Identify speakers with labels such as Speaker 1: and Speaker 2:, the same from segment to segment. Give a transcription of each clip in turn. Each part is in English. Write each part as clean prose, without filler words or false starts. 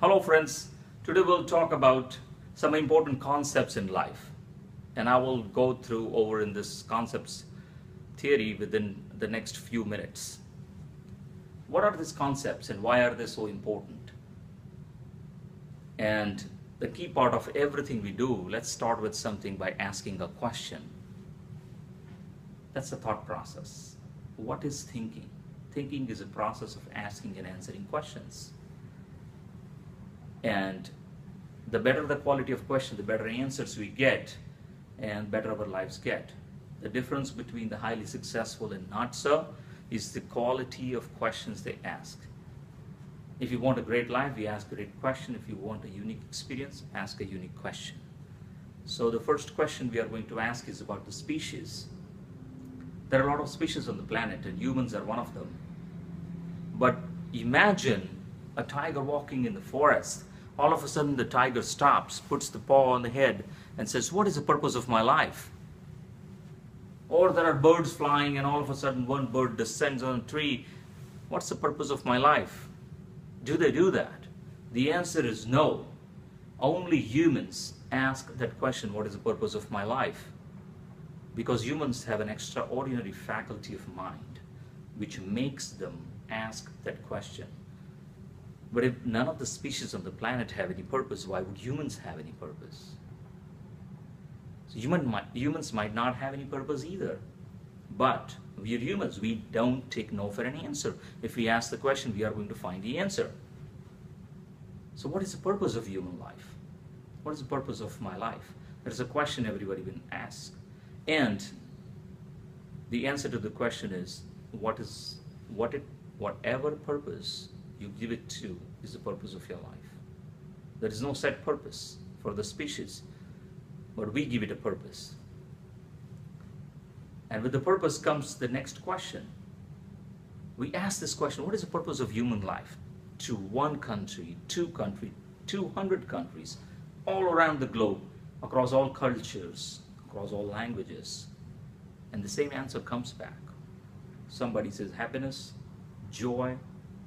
Speaker 1: Hello friends, today we'll talk about some important concepts in life, and I will go through over in this concepts theory within the next few minutes. What are these concepts and why are they so important? And the key part of everything we do, let's start with something by asking a question. That's the thought process. What is thinking? Thinking is a process of asking and answering questions. And the better the quality of question, the better answers we get and better our lives get. The difference between the highly successful and not so is the quality of questions they ask. If you want a great life, you ask a great question. If you want a unique experience, ask a unique question. So the first question we are going to ask is about the species. There are a lot of species on the planet and humans are one of them. But imagine a tiger walking in the forest. All of a sudden the tiger stops, puts the paw on the head and says, "What is the purpose of my life?" Or there are birds flying and all of a sudden one bird descends on a tree. What's the purpose of my life? Do they do that? The answer is no. Only humans ask that question, what is the purpose of my life? Because humans have an extraordinary faculty of mind which makes them ask that question. But if none of the species on the planet have any purpose, why would humans have any purpose? So humans might not have any purpose either. But we are humans. We don't take no for an answer. If we ask the question, we are going to find the answer. So what is the purpose of human life? What is the purpose of my life? That is a question everybody will ask. And the answer to the question is, whatever purpose you give it to is the purpose of your life. There is no set purpose for the species, but we give it a purpose. And with the purpose comes the next question. We ask this question, what is the purpose of human life? To one country, 200 countries, all around the globe, across all cultures, across all languages. And the same answer comes back. Somebody says happiness, joy,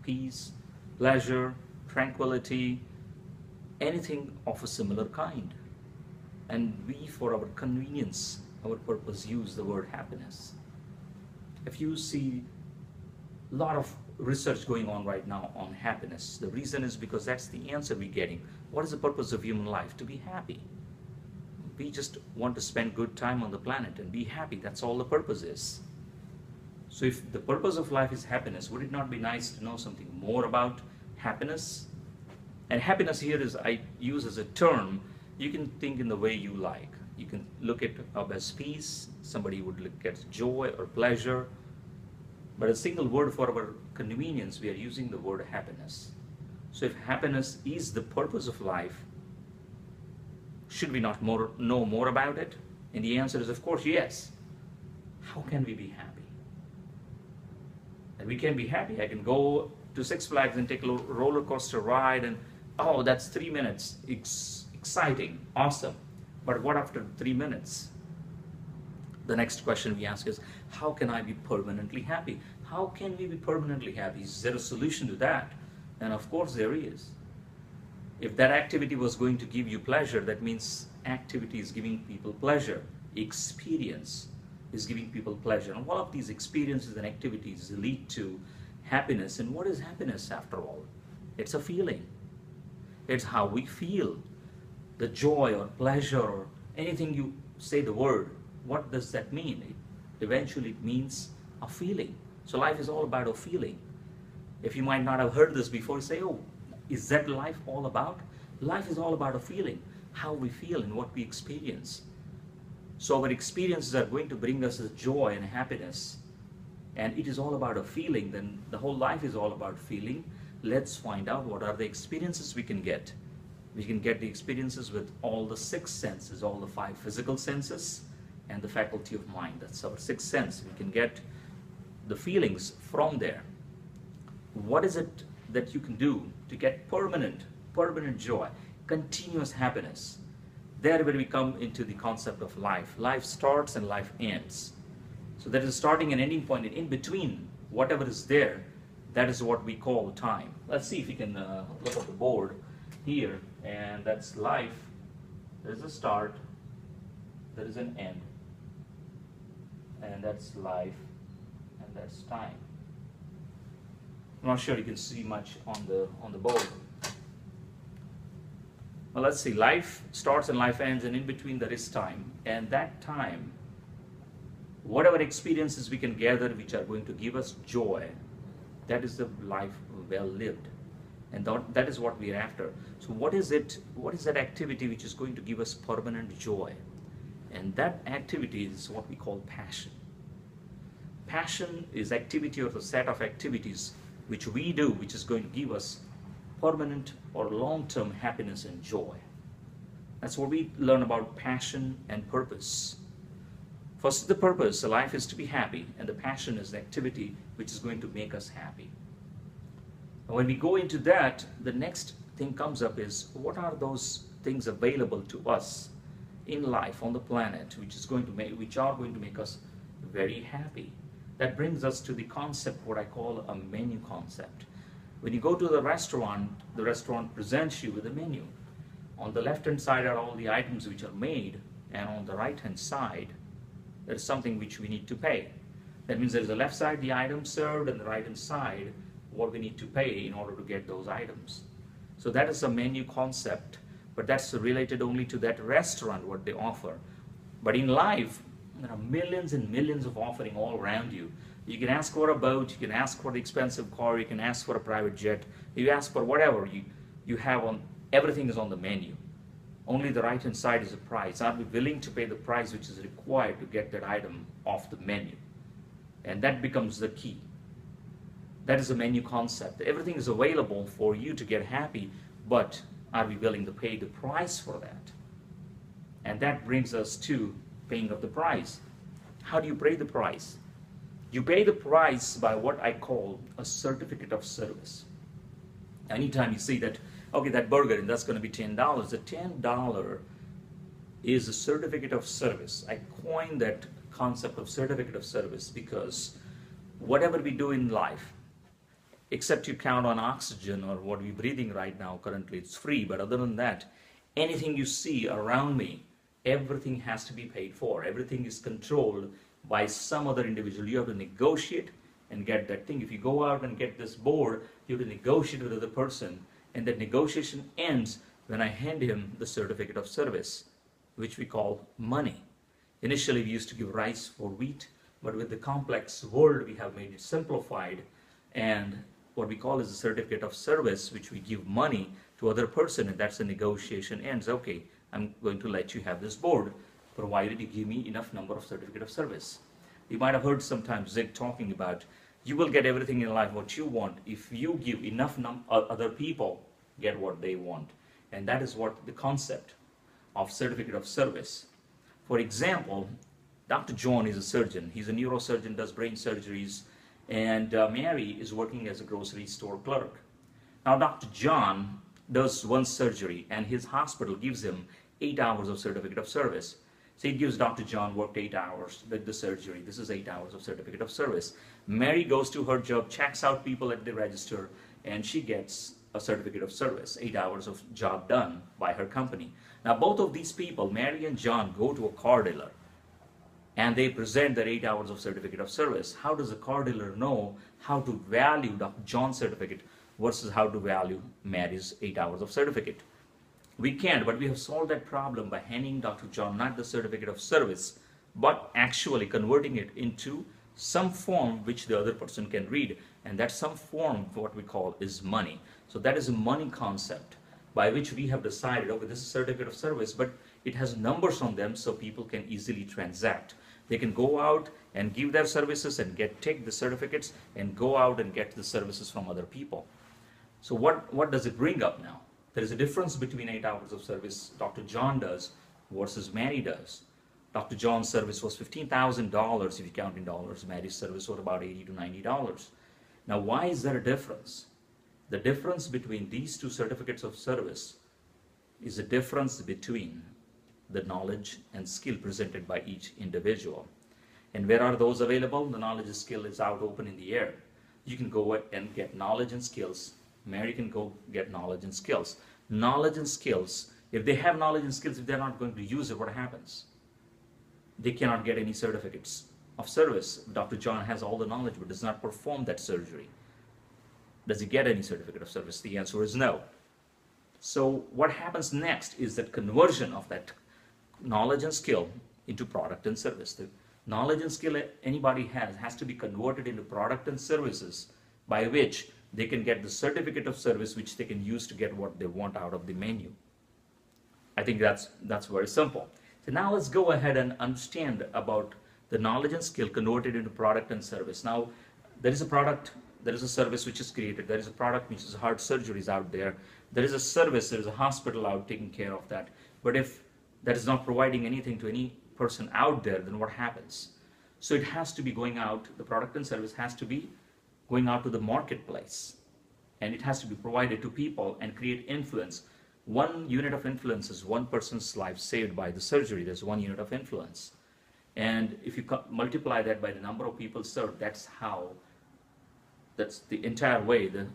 Speaker 1: peace, pleasure, tranquility, anything of a similar kind. And we, for our convenience, our purpose, use the word happiness. If you see a lot of research going on right now on happiness, the reason is because that's the answer we're getting. What is the purpose of human life? To be happy. We just want to spend good time on the planet and be happy. That's all the purpose is. So if the purpose of life is happiness, would it not be nice to know something more about happiness? And happiness here is, I use as a term, you can think in the way you like. You can look at up as peace, somebody would look at joy or pleasure. But a single word for our convenience, we are using the word happiness. So if happiness is the purpose of life, should we not know more about it? And the answer is, of course, yes. How can we be happy? And we can be happy. I can go to Six Flags and take a roller coaster ride and, oh, that's 3 minutes. Exciting, awesome. But what after 3 minutes? The next question we ask is, how can I be permanently happy? How can we be permanently happy? Is there a solution to that? And of course there is. If that activity was going to give you pleasure, that means activity is giving people pleasure. Experience is giving people pleasure. And all of these experiences and activities lead to happiness. And what is happiness after all? It's a feeling. It's how we feel. The joy or pleasure or anything you say the word, what does that mean? Eventually it means a feeling. So life is all about a feeling. If you might not have heard this before, you say, oh, is that life all about? Life is all about a feeling, how we feel and what we experience. So our experiences are going to bring us joy and happiness. And it is all about a feeling, then the whole life is all about feeling. Let's find out what are the experiences we can get. We can get the experiences with all the 6 senses, all the 5 physical senses and the faculty of mind. That's our 6th sense. We can get the feelings from there. What is it that you can do to get permanent joy, continuous happiness? There where we come into the concept of life. Life starts and life ends. So there is a starting and ending point, and in between, whatever is there, that is what we call time. Let's see if we can look at the board. here, and that's life. There is a start, there is an end, and that's life, and that's time. I'm not sure you can see much on the board. Well, let's see. Life starts and life ends, and in between there is time. And that time, whatever experiences we can gather which are going to give us joy, that is the life well lived. And that is what we are after. So what is it? What is that activity which is going to give us permanent joy? And that activity is what we call passion. Passion is activity or the set of activities which we do, which is going to give us permanent or long-term happiness and joy. That's what we learn about passion and purpose. First, the purpose, the life is to be happy, and the passion is the activity which is going to make us happy. And when we go into that, the next thing comes up is, what are those things available to us in life on the planet which are going to make us very happy? That brings us to the concept, what I call a menu concept. When you go to the restaurant presents you with a menu. On the left-hand side are all the items which are made, and on the right-hand side, there is something which we need to pay. That means there is a left side, the items served, and the right-hand side, what we need to pay in order to get those items. So that is a menu concept, but that's related only to that restaurant, what they offer. But in life, there are millions and millions of offering all around you. You can ask for a boat, you can ask for the expensive car, you can ask for a private jet, you ask for whatever you have on, everything is on the menu. Only the right hand side is the price. Are we willing to pay the price which is required to get that item off the menu? And that becomes the key. That is the menu concept. Everything is available for you to get happy, but are we willing to pay the price for that? And that brings us to paying of the price. How do you pay the price? You pay the price by what I call a certificate of service. Anytime you see that, okay, that burger, and that's going to be $10, the $10 is a certificate of service. I coined that concept of certificate of service because whatever we do in life, except you count on oxygen or what we're breathing right now, currently it's free, but other than that, anything you see around me, everything has to be paid for. Everything is controlled by some other individual. You have to negotiate and get that thing. If you go out and get this board, you have to negotiate with the other person, and that negotiation ends when I hand him the certificate of service, which we call money. Initially, we used to give rice for wheat, but with the complex world, we have made it simplified, and what we call is a certificate of service, which we give money to other person, and that's the negotiation ends. Okay, I'm going to let you have this board, provided you give me enough number of certificate of service. You might have heard sometimes Zig talking about, you will get everything in life what you want if you give enough other people get what they want. And that is what the concept of certificate of service. For example, Dr. John is a surgeon. He's a neurosurgeon, does brain surgeries, and Mary is working as a grocery store clerk. Now Dr. John does one surgery, and his hospital gives him 8 hours of certificate of service. So it gives Dr. John worked 8 hours with the surgery. This is 8 hours of certificate of service. Mary goes to her job, checks out people at the register, and she gets a certificate of service, 8 hours of job done by her company. Now both of these people, Mary and John, go to a car dealer, and they present their 8 hours of certificate of service. How does a car dealer know how to value Dr. John's certificate versus how to value Mary's 8 hours of certificate? We can't, but we have solved that problem by handing Dr. John not the certificate of service, but actually converting it into some form which the other person can read, and that some form, what we call, is money. So that is a money concept by which we have decided, okay, this is certificate of service, but it has numbers on them so people can easily transact. They can go out and give their services and take the certificates and go out and get the services from other people. So what does it bring up now? There is a difference between 8 hours of service Dr. John does versus Mary does. Dr. John's service was $15,000 if you count in dollars. Mary's service was about $80 to $90. Now, why is there a difference? The difference between these two certificates of service is a difference between the knowledge and skill presented by each individual. And where are those available? The knowledge and skill is out open in the air. You can go and get knowledge and skills. Mary can go get knowledge and skills. knowledge and skills. If they have knowledge and skills, if they're not going to use it, what happens? They cannot get any certificates of service. Dr. John has all the knowledge but does not perform that surgery. Does he get any certificate of service? The answer is no. So what happens next is that conversion of that knowledge and skill into product and service. The knowledge and skill anybody has to be converted into product and services by which they can get the certificate of service which they can use to get what they want out of the menu. I think that's very simple. So now let's go ahead and understand about the knowledge and skill converted into product and service. Now there is a product, there is a service which is created, there is a product which is heart surgeries out there, there is a service, there is a hospital out taking care of that. But if that is not providing anything to any person out there, then what happens? So it has to be going out, the product and service has to be going out to the marketplace, and it has to be provided to people and create influence. 1 unit of influence is 1 person's life saved by the surgery. There's 1 unit of influence. And if you multiply that by the number of people served, that's the entire way the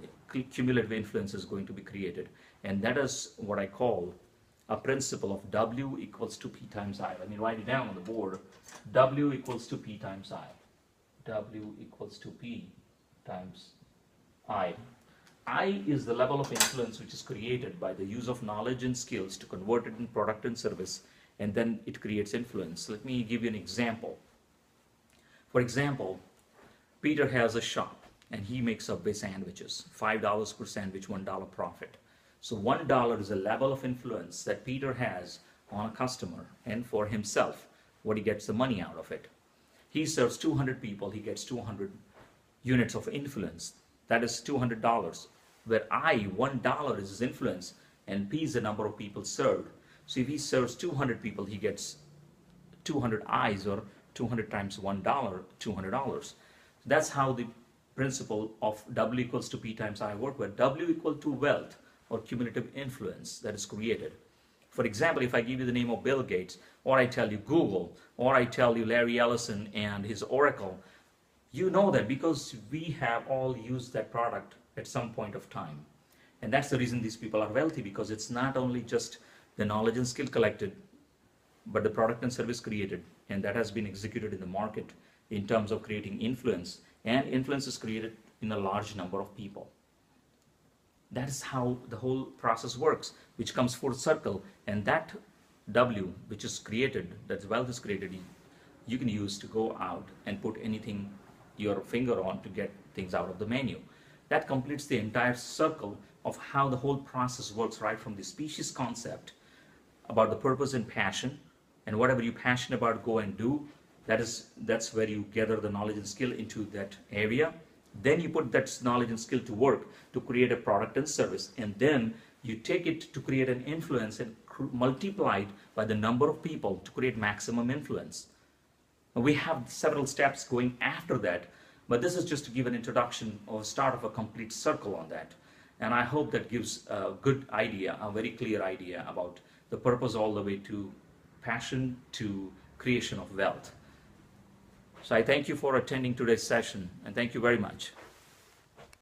Speaker 1: cumulative influence is going to be created. And that is what I call a principle of W equals to P times I. Let me write it down on the board. W equals to P times I. W equals to P times I. I is the level of influence which is created by the use of knowledge and skills to convert it in product and service, and then it creates influence. Let me give you an example. For example, Peter has a shop and he makes Subway sandwiches. $5 per sandwich, $1 profit. So $1 is a level of influence that Peter has on a customer and for himself, what he gets the money out of it. He serves 200 people, he gets 200 units of influence. That is $200, where $1 is his influence and P is the number of people served. So if he serves 200 people, he gets 200 I's, or 200 times $1, $200. That's how the principle of W equals to P times I work, where W equal to wealth or cumulative influence that is created. For example, if I give you the name of Bill Gates, or I tell you Google, or I tell you Larry Ellison and his Oracle, you know that because we have all used that product at some point of time. And that's the reason these people are wealthy, because it's not only just the knowledge and skill collected, but the product and service created, and that has been executed in the market in terms of creating influence, and influence is created in a large number of people. That is how the whole process works, which comes full circle, and that W, which is created, that wealth is created, you can use to go out and put anything your finger on to get things out of the menu. That completes the entire circle of how the whole process works, right from the species concept about the purpose and passion, and whatever you're passionate about, go and do. That's where you gather the knowledge and skill into that area. Then you put that knowledge and skill to work to create a product and service, and then you take it to create an influence and multiply it by the number of people to create maximum influence. We have several steps going after that, but this is just to give an introduction or start of a complete circle on that. And I hope that gives a good idea, a very clear idea about the purpose all the way to passion to creation of wealth. So I thank you for attending today's session, and thank you very much.